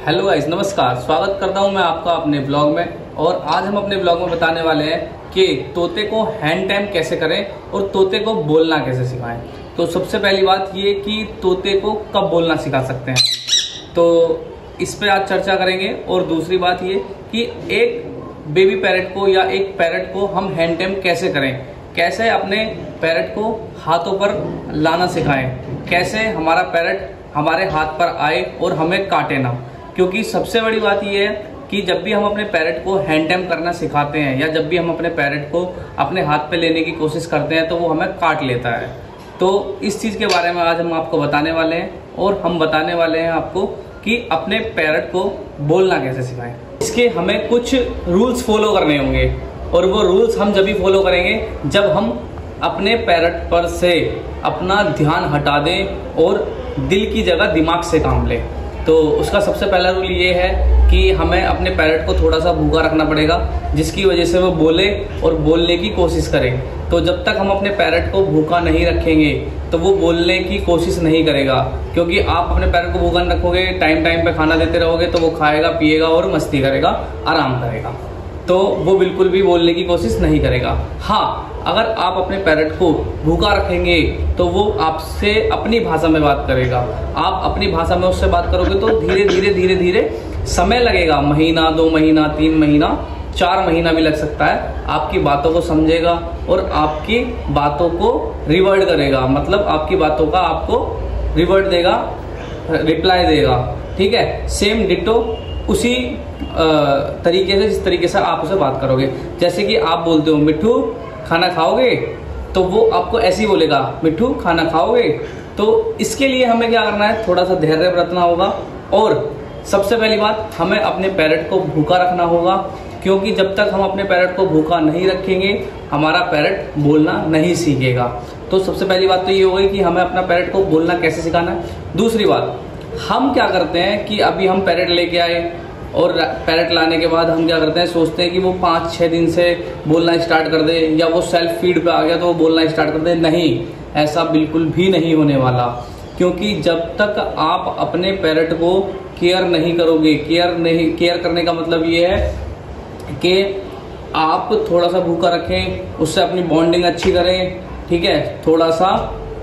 Hello guys, नमस्कार। स्वागत करता हूं मैं आपका अपने ब्लॉग में। और आज हम अपने ब्लॉग में बताने वाले हैं कि तोते को हैंड टाइम कैसे करें और तोते को बोलना कैसे सिखाएं। तो सबसे पहली बात ये कि तोते को कब बोलना सिखा सकते हैं, तो इस पे आज चर्चा करेंगे। और दूसरी बात ये कि एक बेबी पैरट को या एक पैरट को हम हैंड टाइम कैसे करें, कैसे अपने पैरट को हाथों पर लाना सिखाएं, कैसे हमारा पैरट हमारे हाथ पर आए और हमें काटे ना। क्योंकि सबसे बड़ी बात यह है कि जब भी हम अपने पैरट को हैंड टाइम करना सिखाते हैं या जब भी हम अपने पैरट को अपने हाथ पे लेने की कोशिश करते हैं तो वो हमें काट लेता है। तो इस चीज़ के बारे में आज हम आपको बताने वाले हैं और हम बताने वाले हैं आपको कि अपने पैरट को बोलना कैसे सिखाएं। इसके हमें कुछ रूल्स फॉलो करने होंगे और वो रूल्स हम जब भी फॉलो करेंगे जब हम अपने पैरट पर से अपना ध्यान हटा दें और दिल की जगह दिमाग से काम लें। तो उसका सबसे पहला रूल ये है कि हमें अपने पैरट को थोड़ा सा भूखा रखना पड़ेगा, जिसकी वजह से वो बोले और बोलने की कोशिश करे। तो जब तक हम अपने पैरट को भूखा नहीं रखेंगे तो वो बोलने की कोशिश नहीं करेगा। क्योंकि आप अपने पैरट को भूखा रखोगे, टाइम टाइम पे खाना देते रहोगे तो वो खाएगा, पिएगा और मस्ती करेगा, आराम करेगा, तो वो बिल्कुल भी बोलने की कोशिश नहीं करेगा। हाँ, अगर आप अपने पैरट को भूखा रखेंगे तो वो आपसे अपनी भाषा में बात करेगा। आप अपनी भाषा में उससे बात करोगे तो धीरे धीरे धीरे धीरे समय लगेगा, महीना, 2 महीना, 3 महीना, 4 महीना भी लग सकता है। आपकी बातों को समझेगा और आपकी बातों को रिवर्ट करेगा, मतलब आपकी बातों का आपको रिवर्ट देगा, रिप्लाई देगा। ठीक है, सेम डिटो उसी तरीके से जिस तरीके से आप उसे बात करोगे। जैसे कि आप बोलते हो मिट्ठू खाना खाओगे, तो वो आपको ऐसे ही बोलेगा मिट्ठू खाना खाओगे। तो इसके लिए हमें क्या करना है, थोड़ा सा धैर्य बरतना होगा और सबसे पहली बात हमें अपने पैरट को भूखा रखना होगा। क्योंकि जब तक हम अपने पैरट को भूखा नहीं रखेंगे हमारा पैरट बोलना नहीं सीखेगा। तो सबसे पहली बात तो ये हो गई कि हमें अपना पैरट को बोलना कैसे सिखाना है। दूसरी बात, हम क्या करते हैं कि अभी हम पैरट लेके आए और पैरट लाने के बाद हम क्या करते हैं, सोचते हैं कि वो 5-6 दिन से बोलना स्टार्ट कर दे या वो सेल्फ फीड पे आ गया तो वो बोलना स्टार्ट कर दे। नहीं, ऐसा बिल्कुल भी नहीं होने वाला। क्योंकि जब तक आप अपने पैरट को केयर नहीं करोगे, केयर करने का मतलब ये है कि आप थोड़ा सा भूखा रखें, उससे अपनी बॉन्डिंग अच्छी करें, ठीक है, थोड़ा सा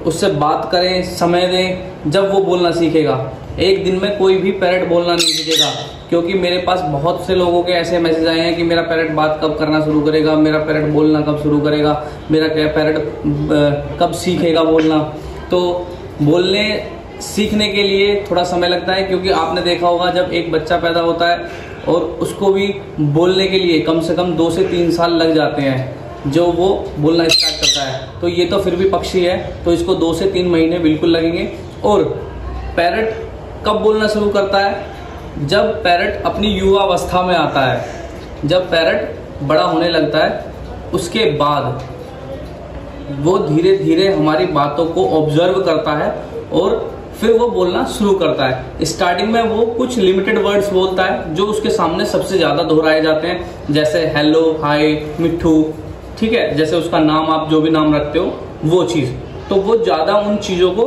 उससे बात करें, समय दें, जब वो बोलना सीखेगा। एक दिन में कोई भी पैरट बोलना नहीं सीखेगा। क्योंकि मेरे पास बहुत से लोगों के ऐसे मैसेज आए हैं कि मेरा पैरट बात कब करना शुरू करेगा, मेरा पैरट बोलना कब शुरू करेगा, मेरा पैरट कब सीखेगा बोलना। तो बोलने सीखने के लिए थोड़ा समय लगता है। क्योंकि आपने देखा होगा जब एक बच्चा पैदा होता है और उसको भी बोलने के लिए कम से कम 2 से 3 साल लग जाते हैं जो वो बोलना स्टार्ट करता है। तो ये तो फिर भी पक्षी है, तो इसको 2 से 3 महीने बिल्कुल लगेंगे। और पैरट कब बोलना शुरू करता है, जब पैरट अपनी युवावस्था में आता है, जब पैरट बड़ा होने लगता है, उसके बाद वो धीरे धीरे हमारी बातों को ऑब्जर्व करता है और फिर वो बोलना शुरू करता है। स्टार्टिंग में वो कुछ लिमिटेड वर्ड्स बोलता है जो उसके सामने सबसे ज्यादा दोहराए जाते हैं, जैसे हेलो, हाय, मिट्ठू, ठीक है, जैसे उसका नाम, आप जो भी नाम रखते हो वो चीज। तो वो ज्यादा उन चीजों को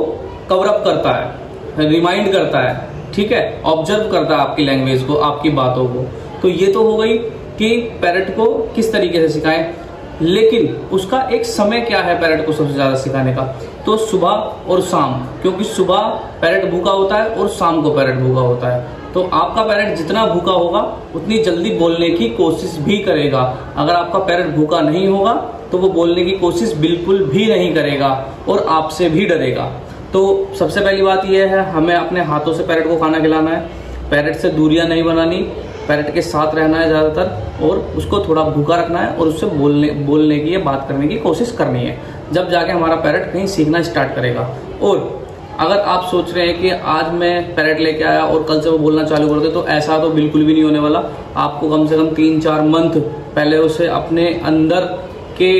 कवर अप करता है, रिमाइंड करता है, ठीक है, ऑब्जर्व करता है आपकी लैंग्वेज को, आपकी बातों को। तो ये तो हो गई कि पैरट को किस तरीके से सिखाएं। लेकिन उसका एक समय क्या है पैरट को सबसे ज्यादा सिखाने का, तो सुबह और शाम। क्योंकि सुबह पैरट भूखा होता है और शाम को पैरट भूखा होता है। तो आपका पैरट जितना भूखा होगा उतनी जल्दी बोलने की कोशिश भी करेगा। अगर आपका पैरट भूखा नहीं होगा तो वो बोलने की कोशिश बिल्कुल भी नहीं करेगा और आपसे भी डरेगा। तो सबसे पहली बात यह है, हमें अपने हाथों से पैरट को खाना खिलाना है, पैरट से दूरियां नहीं बनानी, पैरट के साथ रहना है ज़्यादातर और उसको थोड़ा भूखा रखना है और उससे बोलने की या बात करने की कोशिश करनी है। जब जाके हमारा पैरट कहीं सीखना स्टार्ट करेगा। और अगर आप सोच रहे हैं कि आज मैं पैरट लेके आया और कल से वो बोलना चालू कर दे, तो ऐसा तो बिल्कुल भी नहीं होने वाला। आपको कम से कम 3-4 मंथ पहले उसे अपने अंदर के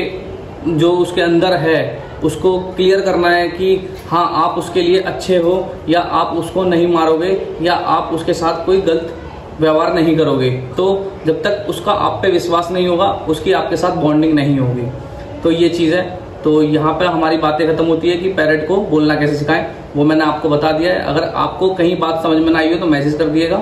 जो उसके अंदर है उसको क्लियर करना है कि हाँ, आप उसके लिए अच्छे हो या आप उसको नहीं मारोगे या आप उसके साथ कोई गलत व्यवहार नहीं करोगे। तो जब तक उसका आप पे विश्वास नहीं होगा, उसकी आपके साथ बॉन्डिंग नहीं होगी। तो ये चीज़ है। तो यहाँ पे हमारी बातें खत्म होती है कि पैरट को बोलना कैसे सिखाएं, वो मैंने आपको बता दिया है। अगर आपको कहीं बात समझ में ना आई हो तो मैसेज कर दिएगा,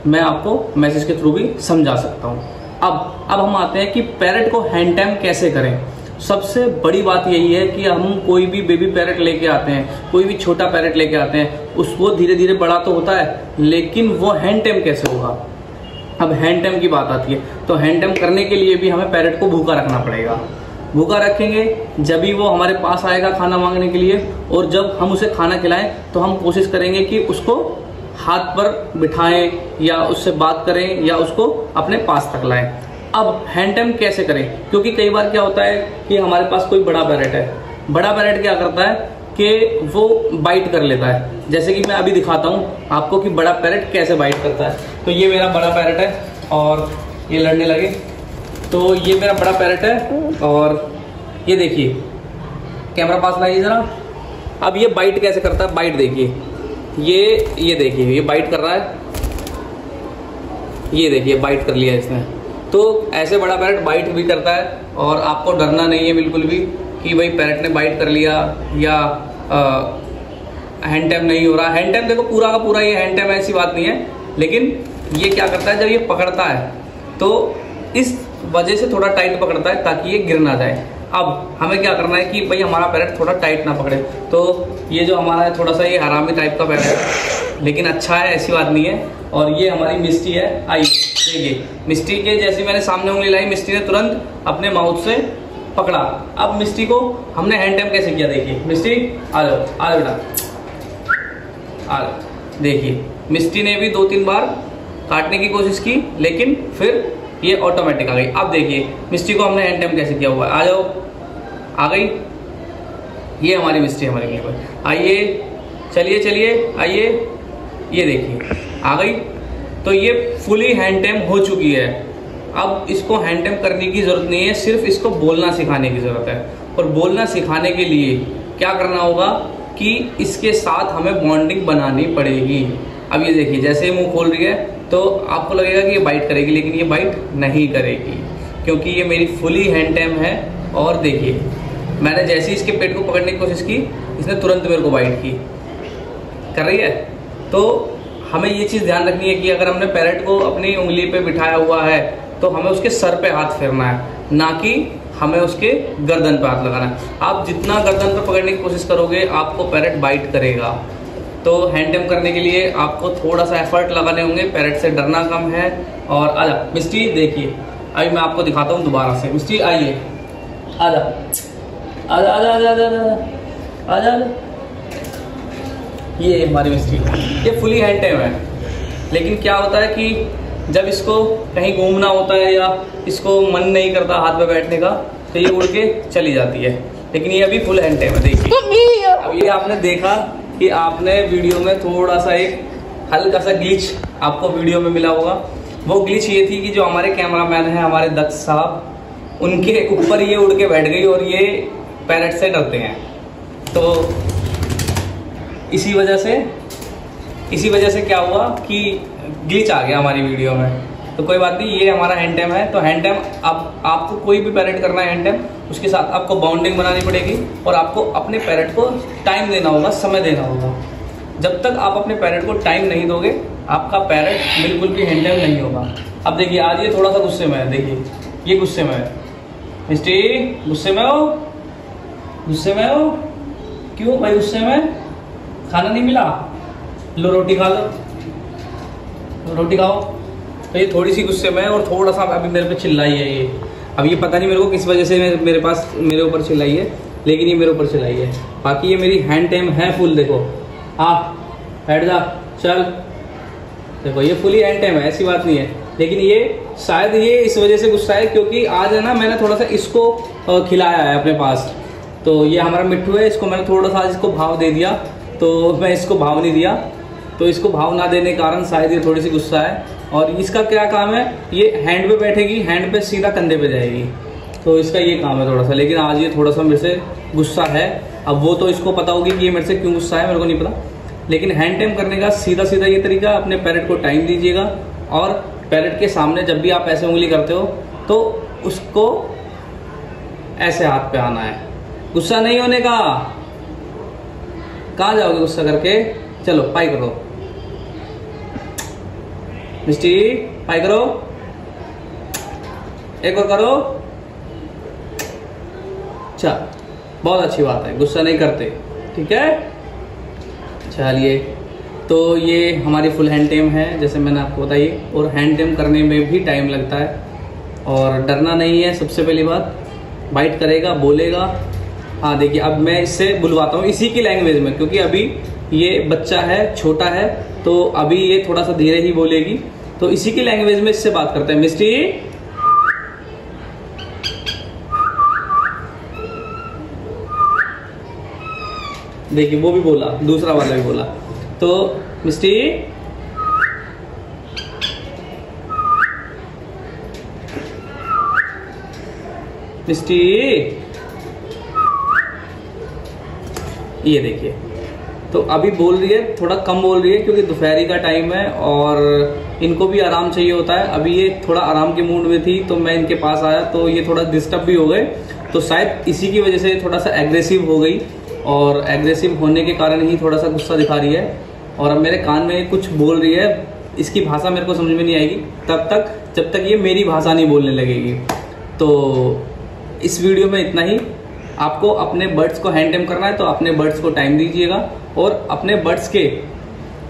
मैं आपको मैसेज के थ्रू भी समझा सकता हूँ। अब हम आते हैं कि पैरेट को हैंड टैम कैसे करें। सबसे बड़ी बात यही है कि हम कोई भी बेबी पैरेट लेके आते हैं, कोई भी छोटा पैरेट लेके आते हैं, वो धीरे धीरे बड़ा तो होता है, लेकिन वो हैंड टैम कैसे होगा। अब हैंड टैम की बात आती है, तो हैंड टैम करने के लिए भी हमें पैरेट को भूखा रखना पड़ेगा। भूखा रखेंगे जब भी वो हमारे पास आएगा खाना मांगने के लिए, और जब हम उसे खाना खिलाएं तो हम कोशिश करेंगे कि उसको हाथ पर बिठाएं या उससे बात करें या उसको अपने पास तक लाएं। अब हैंड टैम कैसे करें, क्योंकि कई बार क्या होता है कि हमारे पास कोई बड़ा पैरेट है, बड़ा पैरेट क्या करता है कि वो बाइट कर लेता है। जैसे कि मैं अभी दिखाता हूँ आपको कि बड़ा पैरेट कैसे बाइट करता है। तो ये मेरा बड़ा पैरेट है और ये लड़ने लगे, तो ये मेरा बड़ा पैरेट है और ये देखिए, कैमरा पास लाइए जरा। अब ये बाइट कैसे करता है, बाइट देखिए, ये देखिए, ये बाइट कर रहा है, ये देखिए बाइट कर लिया इसने। तो ऐसे बड़ा पैरेट बाइट भी करता है और आपको डरना नहीं है बिल्कुल भी कि भाई पैरेट ने बाइट कर लिया या हैंड टैम नहीं हो रहा। हैंड टैम देखो पूरा का पूरा ये हैंड टैम, ऐसी बात नहीं है, लेकिन ये क्या करता है जब ये पकड़ता है तो इस वजह से थोड़ा टाइट पकड़ता है ताकि ये गिर ना जाए। अब हमें क्या करना है कि भाई हमारा पैरेट थोड़ा टाइट ना पकड़े। तो ये जो हमारा है थोड़ा सा ये हरामी टाइप का पैरेट है, लेकिन अच्छा है, ऐसी बात नहीं है। और ये हमारी मिस्टी है, आइए देखिए, मिस्टी के जैसे मैंने सामने उंगली लाई, मिस्टी ने तुरंत अपने माउथ से पकड़ा। अब मिस्टी को हमने हैंड टैम कैसे किया, देखिए मिस्टी आ जाओ, आ जाओ बेटा, आ जाओ। देखिए मिस्टी ने भी 2-3 बार काटने की कोशिश की, लेकिन फिर ये ऑटोमेटिक आ गई। अब देखिए मिस्टी को हमने हैंड टैम कैसे किया हुआ है, आ जाओ, आ गई। ये हमारी मिस्टी हमारे लिए, आइए, चलिए चलिए, आइए, ये देखिए आ गई। तो ये फुली हैंड टैम हो चुकी है। अब इसको हैंड टैम करने की जरूरत नहीं है, सिर्फ इसको बोलना सिखाने की जरूरत है। और बोलना सिखाने के लिए क्या करना होगा कि इसके साथ हमें बॉन्डिंग बनानी पड़ेगी। अब ये देखिए, जैसे मुंह खोल रही है तो आपको लगेगा कि ये बाइट करेगी, लेकिन ये बाइट नहीं करेगी क्योंकि ये मेरी फुली हैंड टैम है। और देखिए मैंने जैसे ही इसके पेट को पकड़ने की कोशिश की, इसने तुरंत मेरे को बाइट की, कर रही है। तो हमें ये चीज़ ध्यान रखनी है कि अगर हमने पैरेट को अपनी उंगली पे बिठाया हुआ है तो हमें उसके सर पे हाथ फेरना है, ना कि हमें उसके गर्दन पे हाथ लगाना है। आप जितना गर्दन पे पकड़ने की कोशिश करोगे आपको पैरेट बाइट करेगा। तो हैंड टैम करने के लिए आपको थोड़ा सा एफर्ट लगाने होंगे, पैरेट से डरना कम है। और आजा मिस्टी, देखिए अभी मैं आपको दिखाता हूँ दोबारा से। मिस्टी आइए, आजा आजा आजा आजा आजा आजा आजा। ये हमारी मिस्टी, ये फुली हैंड टैम है। लेकिन क्या होता है कि जब इसको कहीं घूमना होता है या इसको मन नहीं करता हाथ पे बैठने का, तो ये उड़ के चली जाती है। लेकिन ये अभी फुल हैंड टैम है। देखिए अब ये आपने देखा कि आपने वीडियो में थोड़ा सा एक हल्का सा ग्लिच आपको वीडियो में मिला होगा। वो ग्लिच ये थी कि जो हमारे कैमरामैन हैं, हमारे दक्ष साहब, उनके ऊपर ये उड़ के बैठ गई और ये पैरेट से डरते हैं। तो इसी वजह से क्या हुआ कि ग्लिच आ गया हमारी वीडियो में। तो कोई बात नहीं, ये हमारा हैंड टैम है। तो हैंड टैम अब आपको कोई भी पैरेट करना है हैंड टैम, उसके साथ आपको बाउंडिंग बनानी पड़ेगी और आपको अपने पैरेट को टाइम देना होगा, समय देना होगा। जब तक आप अपने पैरेट को टाइम नहीं दोगे आपका पैरेट बिल्कुल भी हैंड टैम नहीं होगा। अब देखिए आज ये थोड़ा सा गुस्से में है, देखिए ये गुस्से में है। मिस्टी गुस्से में हो, गुस्से में हो, क्यों भाई गुस्से में? खाना नहीं मिला, लो रोटी खा लो, रोटी खाओ। तो ये थोड़ी सी गुस्से में है और थोड़ा सा अभी मेरे पे चिल्लाई है ये। अब ये पता नहीं मेरे को किस वजह से मेरे ऊपर चिल्लाई है, लेकिन ये मेरे ऊपर चिल्लाई है। बाकी ये मेरी हैंड टैम है फुल। देखो बैठ जा, चल, देखो ये फुली हैंड टैम है, ऐसी बात नहीं है। लेकिन ये शायद ये इस वजह से गुस्सा है क्योंकि आज है ना मैंने थोड़ा सा इसको खिलाया है अपने पास। तो ये हमारा मिट्टू है, इसको मैंने थोड़ा सा इसको भाव दे दिया, तो मैं इसको भाव नहीं दिया, तो इसको भाव ना देने के कारण शायद ये थोड़ी सी गुस्सा है। और इसका क्या काम है, ये हैंड पे बैठेगी, हैंड पे सीधा कंधे पे जाएगी, तो इसका ये काम है थोड़ा सा। लेकिन आज ये थोड़ा सा मेरे से गुस्सा है। अब वो तो इसको पता होगी कि ये मेरे से क्यों गुस्सा है, मेरे को नहीं पता। लेकिन हैंड टैम करने का सीधा सीधा ये तरीका, अपने पैरेट को टाइम दीजिएगा और पैरेट के सामने जब भी आप ऐसे उंगली करते हो तो उसको ऐसे हाथ पे आना है, गुस्सा नहीं होने का। कहाँ जाओगे गुस्सा करके? चलो पाई करो, मिस्टी हाय करो, एक और करो। अच्छा, बहुत अच्छी बात है, गुस्सा नहीं करते, ठीक है। चलिए, तो ये हमारी फुल हैंड टेम है जैसे मैंने आपको बताई, और हैंड टेम करने में भी टाइम लगता है और डरना नहीं है। सबसे पहली बात, बाइट करेगा, बोलेगा। हाँ देखिए, अब मैं इससे बुलवाता हूँ इसी की लैंग्वेज में, क्योंकि अभी ये बच्चा है, छोटा है, तो अभी ये थोड़ा सा धीरे ही बोलेगी, तो इसी की लैंग्वेज में इससे बात करते हैं। मिस्टी देखिए, वो भी बोला, दूसरा वाला भी बोला। तो मिस्टी मिस्टी, ये देखिए, तो अभी बोल रही है, थोड़ा कम बोल रही है क्योंकि दोपहरी का टाइम है और इनको भी आराम चाहिए होता है। अभी ये थोड़ा आराम के मूड में थी तो मैं इनके पास आया, तो ये थोड़ा डिस्टर्ब भी हो गए, तो शायद इसी की वजह से थोड़ा सा एग्रेसिव हो गई, और एग्रेसिव होने के कारण ही थोड़ा सा गुस्सा दिखा रही है। और अब मेरे कान में कुछ बोल रही है, इसकी भाषा मेरे को समझ में नहीं आएगी तब तक जब तक ये मेरी भाषा नहीं बोलने लगेगी। तो इस वीडियो में इतना ही। आपको अपने बर्ड्स को हैंड टेम करना है तो अपने बर्ड्स को टाइम दीजिएगा, और अपने बर्ड्स के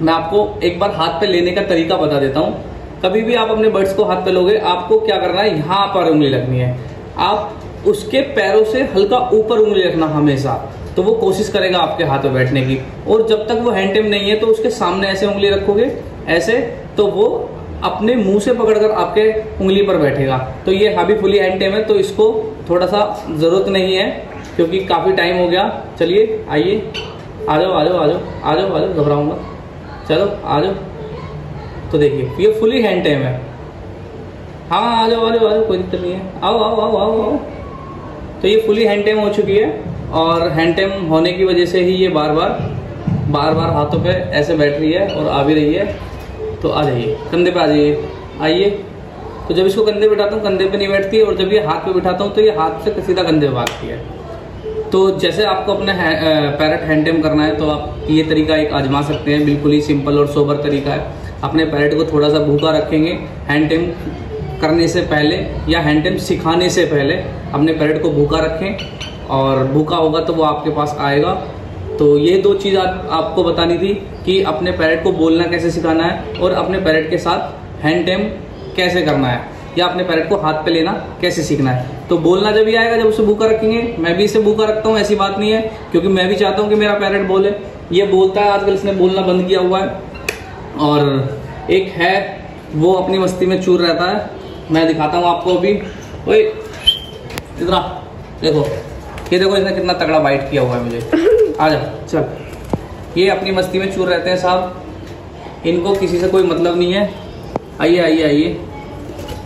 मैं आपको एक बार हाथ पे लेने का तरीका बता देता हूँ। कभी भी आप अपने बर्ड्स को हाथ पे लोगे, आपको क्या करना है, यहाँ पर उंगली रखनी है, आप उसके पैरों से हल्का ऊपर उंगली रखना हमेशा, तो वो कोशिश करेगा आपके हाथ में बैठने की। और जब तक वो हैंड टेम नहीं है तो उसके सामने ऐसे उंगली रखोगे, ऐसे, तो वो अपने मुंह से पकड़कर आपके उंगली पर बैठेगा। तो ये अभी फुली हैंड टेम है, तो इसको थोड़ा सा जरूरत नहीं है क्योंकि काफी टाइम हो गया। चलिए आइए, आ जाओ आ जाओ आ जाओ आ जाओ आ जाओ, घबराऊंगा, चलो आ जाओ। तो देखिए, ये फुली हैंड टेम है। हाँ आ जाओ आ जाओ आ जाओ, कोई दिक्कत नहीं है, आओ आओ आओ आओ आओ। तो ये फुली हैंड टेम हो चुकी है, और हैंड टेम होने की वजह से ही ये बार बार हाथों पे ऐसे बैठ रही है और आ भी रही है। तो आ जाइए, कंधे पे आ जाइए, आइए। तो जब इसको कंधे पे बिठाता हूँ कंधे पे नहीं बैठती, और जब ये हाथ पे बिठाता हूँ तो ये हाथ से सीधा कंधे पे भागती है। तो जैसे आपको अपने पैरट हैंड टेम करना है तो आप ये तरीका एक आजमा सकते हैं, बिल्कुल ही सिंपल और सोबर तरीका है। अपने पैरट को थोड़ा सा भूखा रखेंगे हैंड टेम करने से पहले, या हैंड टेम सिखाने से पहले अपने पैरट को भूखा रखें, और भूखा होगा तो वो आपके पास आएगा। तो ये दो चीज़ आपको बतानी थी कि अपने पैरट को बोलना कैसे सिखाना है, और अपने पैरट के साथ हैंड टेम कैसे करना है, या अपने पैरट को हाथ पे लेना कैसे सीखना है। तो बोलना जब ही आएगा जब उसे भूखा रखेंगे। मैं भी इसे भूखा रखता हूँ, ऐसी बात नहीं है, क्योंकि मैं भी चाहता हूँ कि मेरा पैरट बोले। ये बोलता है, आजकल इसने बोलना बंद किया हुआ है। और एक है, वो अपनी मस्ती में चूर रहता है, मैं दिखाता हूँ आपको अभी। ओए इतना देखो, ये देखो इसने कितना तगड़ा बाइट किया हुआ है मुझे। आ जा चल। ये अपनी मस्ती में चूर रहते हैं साहब, इनको किसी से कोई मतलब नहीं है। आइए आइए आइए।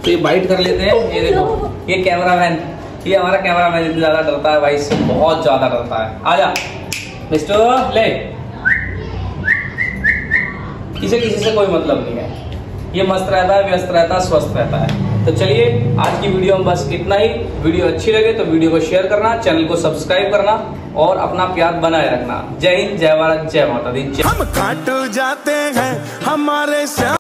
तो ये बाइट कर लेते हैं। ये देखो, ये कैमरामैन, ये हमारा कैमरामैन इतना ज्यादा डरता है भाई, इससे बहुत ज्यादा डरता है। आजा मिस्टर, ले। इसे किसी से कोई मतलब नहीं है, ये मस्त रहता है, व्यस्त रहता है, स्वस्थ रहता है। तो चलिए, आज की वीडियो में बस इतना ही। वीडियो अच्छी लगे तो वीडियो को शेयर करना, चैनल को सब्सक्राइब करना, और अपना प्यार बनाए रखना। जय हिंद, जय भारत, जय माता दी। हम काट जाते हैं हमारे